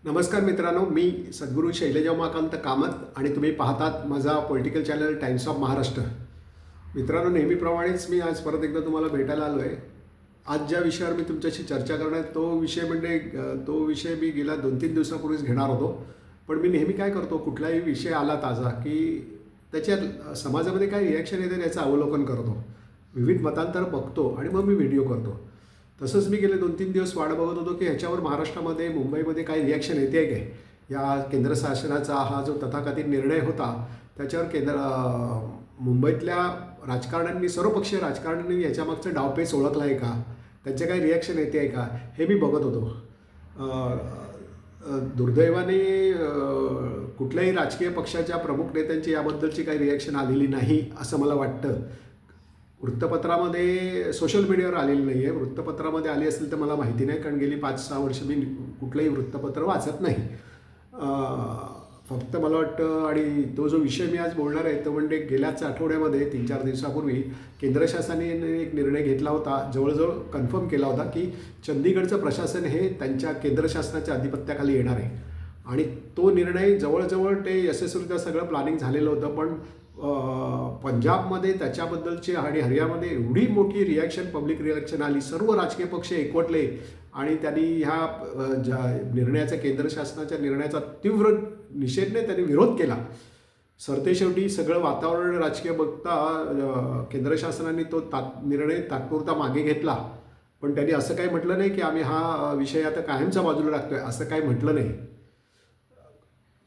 नमस्कार मित्रांनो, मी सद्गुरू शैलजा उमाकांत कामत आणि तुम्ही पाहतात माझा political channel times of Maharashtra. मित्रांनो, नेहमीप्रमाणेच मी आज परत एकदा तुम्हाला भेटायला आलो आहे. आज ज्या विषयावर मी तुमच्याशी चर्चा करणार आहे तो विषय म्हणजे तो विषय मी गेल्या 2-3 दिवसापूर्वीच घेणार होतो. पण मी नेहमी काय करतो, कुठलाही विषय आला ताजा की त्याच्यात समाजामध्ये काय रिॲक्शन येते याचं अवलोकन करतो, विविध मतांतर बघतो आणि मग मी व्हिडिओ करतो. तसंच मी गेले 2-3 दिवस वाट बघत होतो की ह्याच्यावर महाराष्ट्रामध्ये मुंबईमध्ये काही रिॲक्शन येते आहे काय. या केंद्र शासनाचा हा जो तथाकथित निर्णय होता त्याच्यावर मुंबईतल्या राजकारण्यांनी, सर्वपक्षीय राजकारण्यांनी याच्यामागचं डावपेच ओळखला आहे का, त्यांचे काही रिॲक्शन येते आहे का, हे मी बघत होतो. दुर्दैवाने कुठल्याही राजकीय पक्षाच्या प्रमुख नेत्यांची याबद्दलची काही रिॲक्शन आलेली नाही असं मला वाटतं. वृत्तपत्रामध्ये, सोशल मीडियावर आलेली नाही आहे. वृत्तपत्रामध्ये आली असेल तर मला माहिती नाही, कारण गेली 5-6 वर्ष मी कुठलंही वृत्तपत्र वाचत नाही. फक्त मला वाटतं, आणि तो जो विषय मी आज बोलणार आहे तो म्हणजे गेल्याच आठवड्यामध्ये 3-4 दिवसापूर्वी केंद्र शासनाने एक निर्णय घेतला होता, जवळजवळ कन्फर्म केला होता की चंदीगडचं प्रशासन हे त्यांच्या केंद्र शासनाच्या अधिपत्याखाली येणार आहे. आणि तो निर्णय जवळजवळ ते यशस्वीरित्या सगळं प्लॅनिंग झालेलं होतं. पण पंजाबमध्ये त्याच्याबद्दलची आणि हरियाणामध्ये एवढी मोठी रिॲक्शन, पब्लिक रिॲक्शन आली, सर्व राजकीय पक्ष एकवटले आणि त्यांनी ह्या ज्या निर्णयाचा, केंद्र शासनाच्या निर्णयाचा तीव्र निषेधने त्यांनी विरोध केला. सरतेशेवटी सगळं वातावरण राजकीय बघता केंद्र शासनाने तो निर्णय तात्पुरता मागे घेतला. पण त्यांनी असं काही म्हटलं नाही की आम्ही हा विषय आता कायमचा बाजूला टाकतोय, असं काही म्हटलं नाही.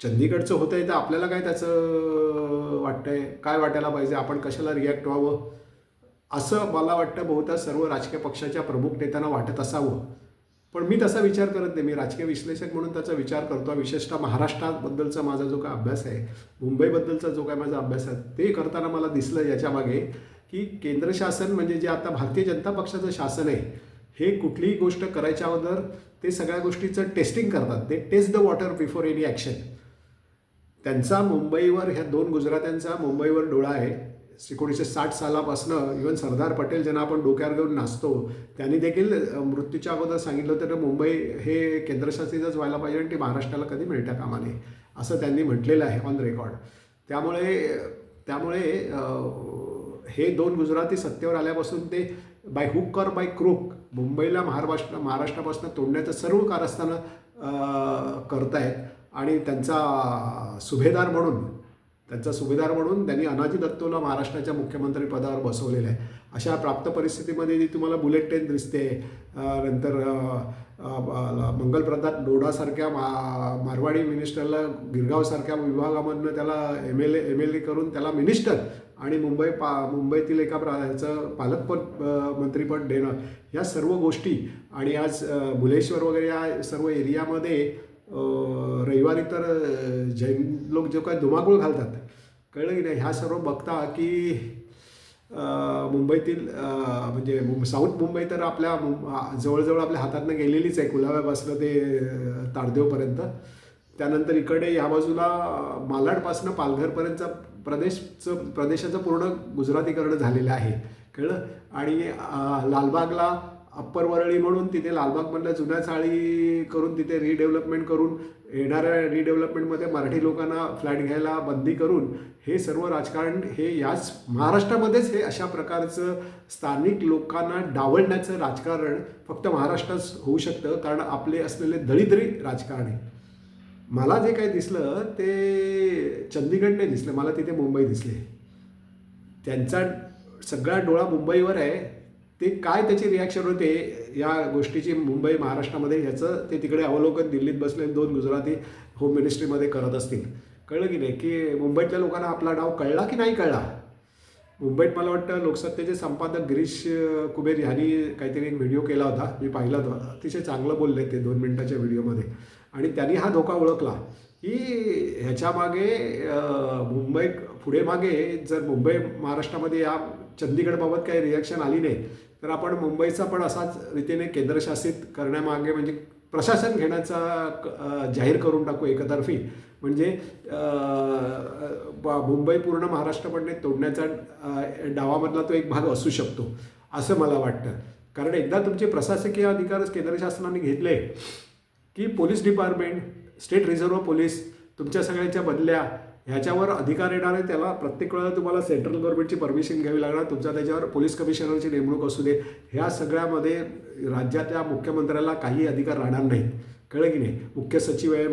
चंदीगडचं होतं आहे तर आपल्याला काय त्याचं वाटतंय, काय वाटायला पाहिजे, आपण कशाला रिॲक्ट व्हावं, असं मला वाटतं बहुधा सर्व राजकीय पक्षाच्या प्रमुख नेत्यांना वाटत असावं. पण मी तसा विचार करत नाही. मी राजकीय विश्लेषक म्हणून त्याचा विचार करतो. विशेषतः महाराष्ट्राबद्दलचा माझा जो काय अभ्यास आहे, मुंबईबद्दलचा जो काय माझा अभ्यास आहे, ते करताना मला दिसलं याच्यामागे की केंद्र शासन म्हणजे जे आता भारतीय जनता पक्षाचं शासन आहे, हे कुठलीही गोष्ट करायच्या अगोदर ते सगळ्या गोष्टीचं टेस्टिंग करतात. ते test the water before any action. त्यांचा मुंबईवर, ह्या 2 गुजरात्यांचा मुंबईवर डोळा आहे. 1960 सालापासनं इवन सरदार पटेल ज्यांना आपण डोक्यावर घेऊन नाचतो, त्यांनी देखील मृत्यूच्या अगोदर सांगितलं होतं की मुंबई हे केंद्रशासितच व्हायला पाहिजे आणि ती महाराष्ट्राला कधी मिळता कामा नये, असं त्यांनी म्हटलेलं आहे ऑन रेकॉर्ड. त्यामुळे हे 2 गुजराती सत्तेवर आल्यापासून ते बाय हुक और बाय क्रूक मुंबईला महाराष्ट्रापासून तोडण्याचं सर्व कारस्थानं करतायत. आणि त्यांचा सुभेदार म्हणून त्यांनी अनाजी दत्तोला महाराष्ट्राच्या मुख्यमंत्री पदावर बसवलेलं आहे. अशा प्राप्त परिस्थितीमध्ये तुम्हाला बुलेट ट्रेन दिसते, नंतर मंगलप्रसाद लोढासारख्या मारवाडी मिनिस्टरला गिरगावसारख्या विभागामधनं त्याला MLA करून त्याला मिनिस्टर आणि मुंबईतील एका ह्याचं पालकपद, मंत्रीपद देणं, ह्या सर्व गोष्टी. आणि आज भुलेश्वर वगैरे या सर्व एरियामध्ये रविवारी तर जैन लोक जो काय धुमाकूळ घालतात, कळलं की नाही. ह्या सर्व बघता की मुंबईतील म्हणजे साऊथ मुंबई तर आपल्या जवळजवळ आपल्या हातातनं गेलेलीच आहे, कुलाब्यापासनं ते ताडदेवपर्यंत. त्यानंतर इकडे ह्या बाजूला मालाडपासनं पालघरपर्यंतचा प्रदेशाचं पूर्ण गुजरातीकरण झालेलं आहे, कळलं. आणि लालबागला अप्पर वरळी म्हणून तिथे लालबागमधल्या जुन्या चाळी करून तिथे रिडेव्हलपमेंट करून, येणाऱ्या रिडेव्हलपमेंटमध्ये मराठी लोकांना फ्लॅट घ्यायला बंदी करून, हे सर्व राजकारण हे याच महाराष्ट्रामध्येच हे अशा प्रकारचं स्थानिक लोकांना डावलण्याचं राजकारण फक्त महाराष्ट्रात होऊ शकतं, कारण आपले असलेले दळिद्री राजकारण आहे. मला जे काही दिसलं ते चंदीगड नाही दिसलं, मला तिथे मुंबई दिसले. त्यांचा सगळा डोळा मुंबईवर आहे. ते काय त्याची रिॲक्शन होते या गोष्टीची मुंबई महाराष्ट्रामध्ये, ह्याचं ते तिकडे अवलोकन दिल्लीत बसले 2 गुजराती होम मिनिस्ट्रीमध्ये करत असतील. कळलं की नाही की मुंबईतल्या लोकांना आपला डाव कळला की नाही कळला. मुंबईत मला वाटतं लोकसत्तेचे संपादक गिरीश कुबेर यांनी काहीतरी एक व्हिडिओ केला होता, मी पाहिला होता. अतिशय चांगलं बोलले ते 2 मिनिटाच्या व्हिडिओमध्ये. आणि त्यांनी हा धोका ओळखला की ह्याच्यामागे मुंबई पुढे मागे जर मुंबई महाराष्ट्रामध्ये या चंदीगडबाबत काही रिॲक्शन आली नाही तर आपण मुंबईचा पण असाच रीतीने केंद्रशासित करण्यामागे, म्हणजे प्रशासन घेण्याचा जाहीर करून टाकू एकतर्फी. म्हणजे मुंबई पूर्ण महाराष्ट्रपणे तोडण्याचा डावामधला तो एक भाग असू शकतो असं मला वाटतं. कारण एकदा तुमचे प्रशासकीय अधिकार केंद्र शासनाने घेतले की police department, state reserve police, तुमच्या सगळ्यांच्या बदल्या ह्याच्यावर अधिकार येणार आहे. त्याला प्रत्येक वेळेला तुम्हाला सेंट्रल गव्हर्नमेंटची परमिशन घ्यावी लागणार. तुमचा त्याच्यावर पोलीस कमिशनरची नेमणूक असू दे, ह्या सगळ्यामध्ये राज्याच्या मुख्यमंत्र्याला काही अधिकार राहणार नाहीत. कळलं की नाही. मुख्य सचिव आहे,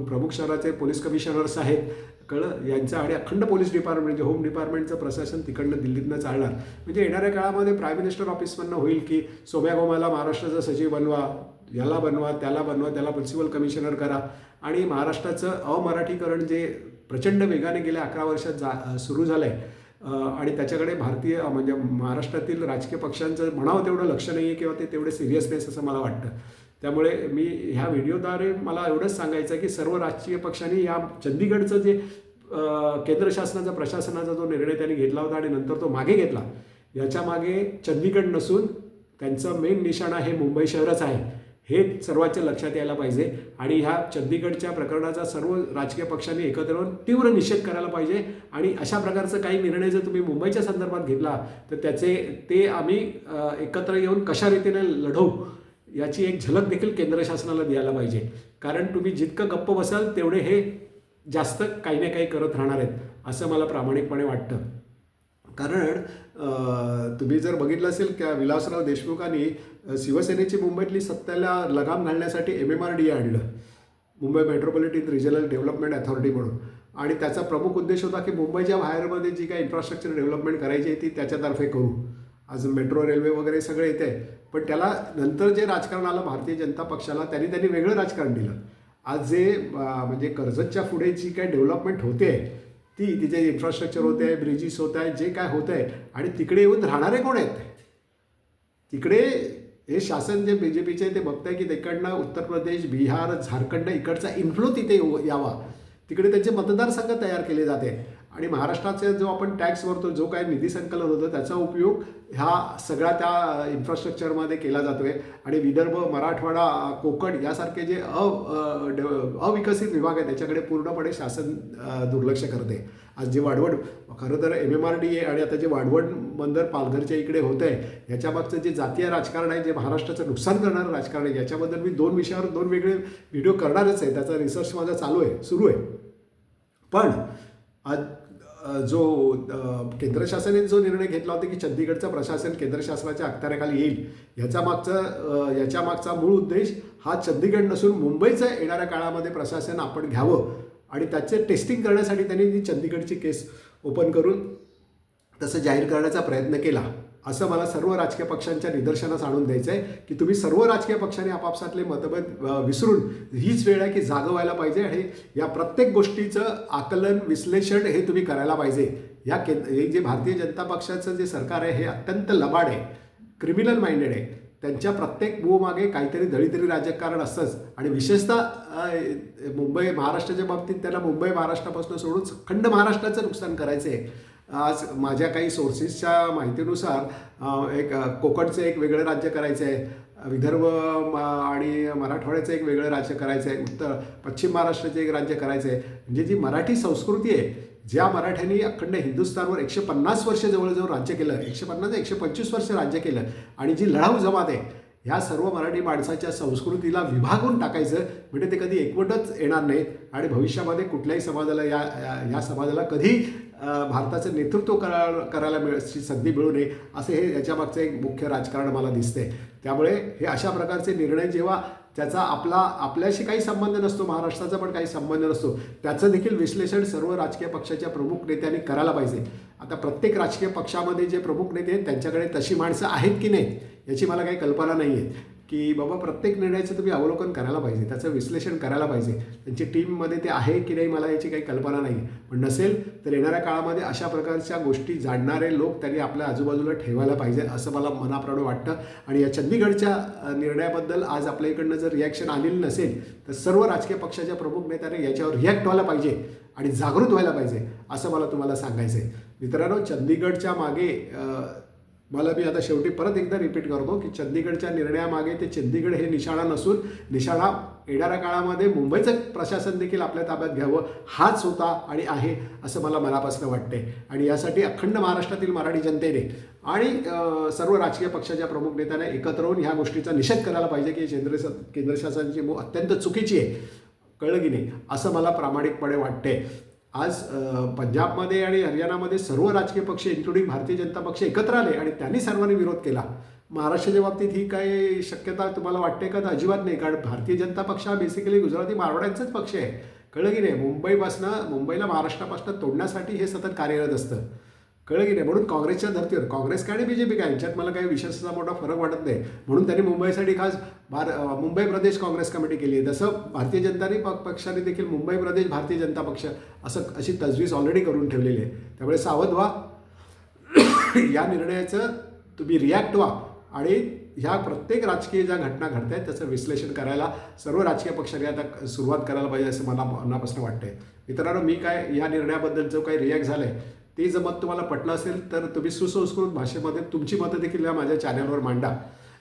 प्रमुख शहराचे पोलीस कमिशनर्स आहेत, कळलं, यांचं आणि अखंड पोलीस डिपार्टमेंट, होम डिपार्टमेंटचं प्रशासन तिकडनं दिल्लीतनं चालणार. म्हणजे येणाऱ्या काळामध्ये प्राईम मिनिस्टर ऑफिसमधनं होईल की सोम्या गोमाला महाराष्ट्राचा सचिव बनवा, याला बनवा, त्याला प्रिन्सिपल कमिशनर करा. आणि महाराष्ट्राचं अमराठीकरण जे प्रचंड वेगाने गेल्या 11 वर्षात सुरू झालं आहे आणि त्याच्याकडे भारतीय म्हणजे महाराष्ट्रातील राजकीय पक्षांचं म्हणावं तेवढं लक्ष नाही आहे किंवा ते तेवढे सिरियसनेस असं मला वाटतं. त्यामुळे मी ह्या व्हिडिओद्वारे मला एवढंच सांगायचं आहे की सर्व राजकीय पक्षांनी या चंदीगडचं जे केंद्र शासनाचा प्रशासनाचा जो निर्णय त्यांनी घेतला होता आणि नंतर तो मागे घेतला, याच्या मागे चंदीगड नसून त्यांचं मेन निशाणा हे मुंबई शहरच आहे, हे सर्वांच्या लक्षात यायला पाहिजे. आणि ह्या चंदीगडच्या प्रकरणाचा सर्व राजकीय पक्षांनी एकत्र येऊन तीव्र निषेध करायला पाहिजे. आणि अशा प्रकारचं काही निर्णय जर तुम्ही मुंबईच्या संदर्भात घेतला तर ते आम्ही एकत्र येऊन कशा रीतीने लढवू याची एक झलक देखील केंद्र शासनाला द्यायला पाहिजे. कारण तुम्ही जितकं गप्प बसाल तेवढे हे जास्त काही ना काही करत राहणार आहेत असं मला प्रामाणिकपणे वाटतं. कारण तुम्ही जर बघितलं असेल की विलासराव देशमुखांनी शिवसेनेची मुंबईतली सत्तेला लगाम घालण्यासाठी MMRDA आणलं, Mumbai metropolitan regional development authority म्हणून. आणि त्याचा प्रमुख उद्देश होता की मुंबईच्या बाहेरमध्ये जी काही इन्फ्रास्ट्रक्चर डेव्हलपमेंट करायची आहे ती त्याच्यातर्फे करू. आज मेट्रो रेल्वे वगैरे सगळे येते, पण त्याला नंतर जे राजकारण आलं भारतीय जनता पक्षाला, त्यांनी वेगळं राजकारण दिलं. आज जे म्हणजे कर्जतच्या पुढे जी काही डेव्हलपमेंट होते तिचे इन्फ्रास्ट्रक्चर होते आहे, ब्रिजेस होत आहे, जे काय होतं आहे, आणि तिकडे येऊन राहणारे कोण आहेत? तिकडे हे शासन जे BJPचे ते बघत आहे की तिकडनं उत्तर प्रदेश, बिहार, झारखंड इकडचा इन्फ्लो तिथे यावा, तिकडे त्यांचे मतदारसंघ तयार केले जाते. आणि महाराष्ट्राचा जो आपण टॅक्स भरतो, जो काही निधी संकलन होतं, त्याचा उपयोग ह्या सगळ्या त्या इन्फ्रास्ट्रक्चरमध्ये केला जातो आहे. आणि विदर्भ, मराठवाडा, कोकण यासारखे जे अविकसित विभाग आहेत त्याच्याकडे पूर्णपणे शासन दुर्लक्ष करते. आज जे वाढवण खरं तर MMRDA आणि आता जे वाढवण बंदर पालघरच्या इकडे होतं आहे, याच्या मागचं जे जातीय राजकारण आहे, जे महाराष्ट्राचं नुकसान करणारं राजकारण आहे, याच्याबद्दल मी 2 विषयावर 2 वेगळे व्हिडिओ करणारच आहे. त्याचा रिसर्च माझा सुरू आहे. पण आज जो केंद्र शासनाने जो निर्णय घेतला होता की चंदीगडचं प्रशासन केंद्र शासनाच्या अखत्यारीखाली येईल, याच्या मागचा मूळ उद्देश हा चंदीगड नसून मुंबईचं येणाऱ्या काळामध्ये प्रशासन आपण घ्यावं. आणि त्याचे टेस्टिंग करण्यासाठी त्यांनी ती चंदीगडची केस ओपन करून तसं जाहीर करण्याचा प्रयत्न केला. असं मला सर्व राजकीय पक्षांच्या निदर्शनास आणून द्यायचं आहे की तुम्ही सर्व राजकीय पक्षांनी आपापसातले मतभेद विसरून हीच वेळ आहे की जागं व्हायला पाहिजे. आणि या प्रत्येक गोष्टीचं आकलन, विश्लेषण हे तुम्ही करायला पाहिजे. हे जे भारतीय जनता पक्षाचं जे सरकार आहे हे अत्यंत लबाड आहे, क्रिमिनल माइंडेड आहे. त्यांच्या प्रत्येक मूवमागे काहीतरी दळीतरी राजकारण असतंच. आणि विशेषतः महाराष्ट्राच्या बाबतीत त्यांना मुंबई महाराष्ट्रापासून सोडून खंड महाराष्ट्राचं नुकसान करायचं आहे. आज माझ्या काही सोर्सेसच्या माहितीनुसार कोकणचं एक वेगळं राज्य करायचं आहे, विदर्भ आणि मराठवाड्याचं एक वेगळं राज्य करायचं आहे, पश्चिम महाराष्ट्राचं एक राज्य करायचं आहे. म्हणजे जी मराठी संस्कृती आहे, ज्या मराठ्यांनी अखंड हिंदुस्थानवर 150 वर्ष जवळजवळ राज्य केलं, 125 वर्ष राज्य केलं, आणि जी लढाऊ जमात आहे, ह्या सर्व मराठी माणसाच्या संस्कृतीला विभागून टाकायचं म्हणजे ते कधी एकवटच येणार नाही. आणि भविष्यामध्ये कुठल्याही समाजाला या समाजाला कधी भारताचं नेतृत्व करायला संधी मिळू नये असे हे याच्यामागचं एक मुख्य राजकारण मला दिसते. त्यामुळे हे अशा प्रकारचे निर्णय जेव्हा त्याचा आपल्याशी काही संबंध नसतो, महाराष्ट्राचा पण काही संबंध नसतो, त्याचं देखील विश्लेषण सर्व राजकीय पक्षाच्या प्रमुख नेत्यांनी करायला पाहिजे. आता प्रत्येक राजकीय पक्षामध्ये जे प्रमुख नेते आहेत त्यांच्याकडे तशी माणसं आहेत की नाही याची मला काही कल्पना नाही आहे की बाबा प्रत्येक निर्णयाचं तुम्ही अवलोकन करायला पाहिजे, त्याचं विश्लेषण करायला पाहिजे. त्यांची टीममध्ये ते आहे की नाही मला याची काही कल्पना नाही. पण नसेल तर येणाऱ्या काळामध्ये अशा प्रकारच्या गोष्टी जाणणारे लोक त्यांनी आपल्या आजूबाजूला ठेवायला पाहिजे असं मला मनाप्रमाणे वाटतं. आणि या चंदीगडच्या निर्णयाबद्दल आज आपल्या इकडनं जर रिॲक्शन आलेली नसेल तर सर्व राजकीय पक्षाच्या प्रमुख नेत्यांनी याच्यावर रिॲक्ट व्हायला पाहिजे आणि जागृत व्हायला पाहिजे असं मला तुम्हाला सांगायचं आहे. मित्रांनो, चंदीगडच्या मागे मला मी आता शेवटी परत एकदा रिपीट करतो की चंदीगडच्या निर्णयामागे ते चंदीगड हे निशाणा नसून निशाणा येणाऱ्या काळामध्ये मुंबईचं प्रशासन देखील आपल्या ताब्यात घ्यावं हाच होता आणि आहे असं मला मनापासून वाटते. आणि यासाठी अखंड महाराष्ट्रातील मराठी जनतेने आणि सर्व राजकीय पक्षाच्या प्रमुख नेत्यांना एकत्र होऊन ह्या गोष्टीचा निषेध करायला पाहिजे की केंद्र शासनाची मूळ अत्यंत चुकीची आहे, कळलं की नाही, असं मला प्रामाणिकपणे वाटते. आज पंजाबमध्ये आणि हरियाणामध्ये सर्व राजकीय पक्ष इन्क्लुडिंग भारतीय जनता पक्ष एकत्र आले आणि त्यांनी सर्वांनी विरोध केला. महाराष्ट्राच्या बाबतीत ही काही शक्यता तुम्हाला वाटते का? तर अजिबात नाही, कारण भारतीय जनता पक्ष हा बेसिकली गुजराती मारवाड्यांचाच पक्ष आहे, कळलं की नाही. मुंबईला महाराष्ट्रापासून तोडण्यासाठी हे सतत कार्यरत असतं, कळलं की नाही. म्हणून काँग्रेसच्या धर्तीवर काँग्रेस काय आणि BJP काय यांच्यात मला काही विशेष असा मोठा फरक वाटत नाही. म्हणून त्यांनी मुंबईसाठी खास मुंबई प्रदेश काँग्रेस कमिटी केली आहे. तसं भारतीय जनता पक्षाने देखील मुंबई प्रदेश भारतीय जनता पक्ष अशी तजवीज ऑलरेडी करून ठेवलेली आहे. त्यामुळे सावध व्हा, या निर्णयाचं तुम्ही रिॲक्ट व्हा आणि ह्या प्रत्येक राजकीय ज्या घटना घडत आहेत त्याचं विश्लेषण करायला सर्व राजकीय पक्षांनी आता सुरुवात करायला पाहिजे असं मला मनापासून वाटतंय. मित्रांनो, मी काय या निर्णयाबद्दल जो काही रिॲक्ट झालं आहे ते जर मत तुम्हाला पटलं असेल तर तुम्ही सुसंस्कृत भाषेमध्ये तुमची मतं देखील या माझ्या चॅनलवर मांडा.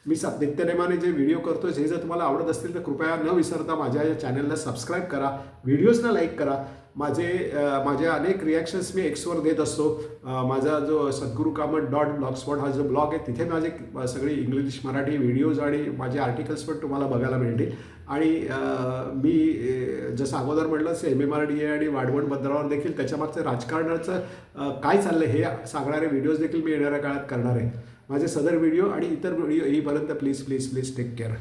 मी नित्यनेमाने जे व्हिडिओ करतो हे जर तुम्हाला आवडत असतील तर कृपया न विसरता माझ्या या चॅनलला सबस्क्राईब करा, व्हिडिओजला लाईक करा. माझे अनेक रिॲक्शन्स मी एक्सवर देत असतो. माझा जो sadgurukamat.blogspot हा जो ब्लॉग आहे तिथे माझे सगळे इंग्लिश मराठी व्हिडिओज आणि माझे आर्टिकल्स पण तुम्हाला बघायला मिळतील. आणि मी जसं अगोदर म्हटलं MMRDA आणि वाढवण बंदरावर देखील त्याच्यामागचं राजकारणाचं काय चाललं हे सांगणारे व्हिडिओज देखील मी येणाऱ्या काळात करणार आहे. माझे सदर व्हिडिओ आणि इतर व्हिडिओ येईपर्यंत प्लीज टेक केअर.